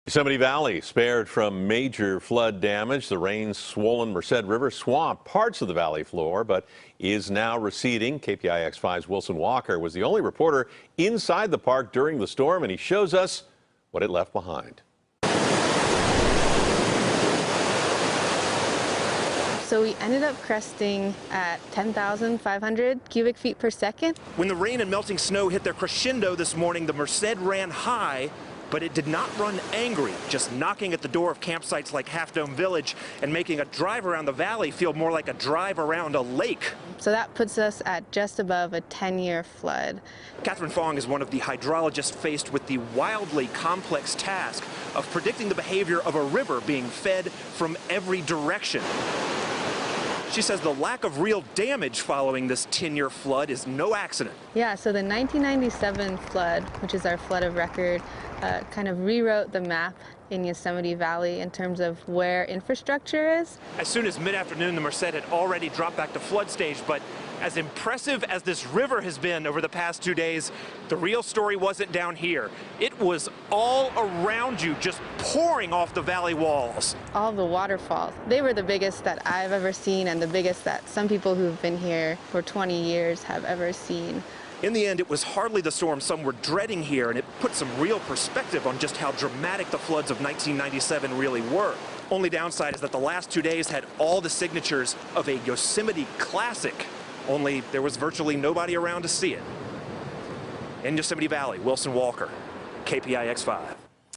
Yosemite Valley spared from major flood damage. The rain-swollen Merced River swamped parts of the valley floor, but is now receding. KPIX5's Wilson Walker was the only reporter inside the park during the storm, and he shows us what it left behind. So we ended up cresting at 10,500 cubic feet per second. When the rain and melting snow hit their crescendo this morning, the Merced ran high, but it did not run angry, just knocking at the door of campsites like Half Dome Village and making a drive around the valley feel more like a drive around a lake. So that puts us at just above a 10-year flood. Catherine Fong is one of the hydrologists faced with the wildly complex task of predicting the behavior of a river being fed from every direction. She says the lack of real damage following this 10-year flood is no accident. Yeah, so the 1997 flood, which is our flood of record, kind of rewrote the map in Yosemite Valley in terms of where infrastructure is. As soon as mid-afternoon, the Merced had already dropped back to flood stage, but as impressive as this river has been over the past 2 days, the real story wasn't down here. It was all around you, just pouring off the valley walls. All the waterfalls, they were the biggest that I've ever seen and the biggest that some people who've been here for 20 years have ever seen. In the end, it was hardly the storm some were dreading here, and it put some real perspective on just how dramatic the floods of 1997 really were. Only downside is that the last 2 days had all the signatures of a Yosemite classic, only there was virtually nobody around to see it. In Yosemite Valley, Wilson Walker, KPIX5.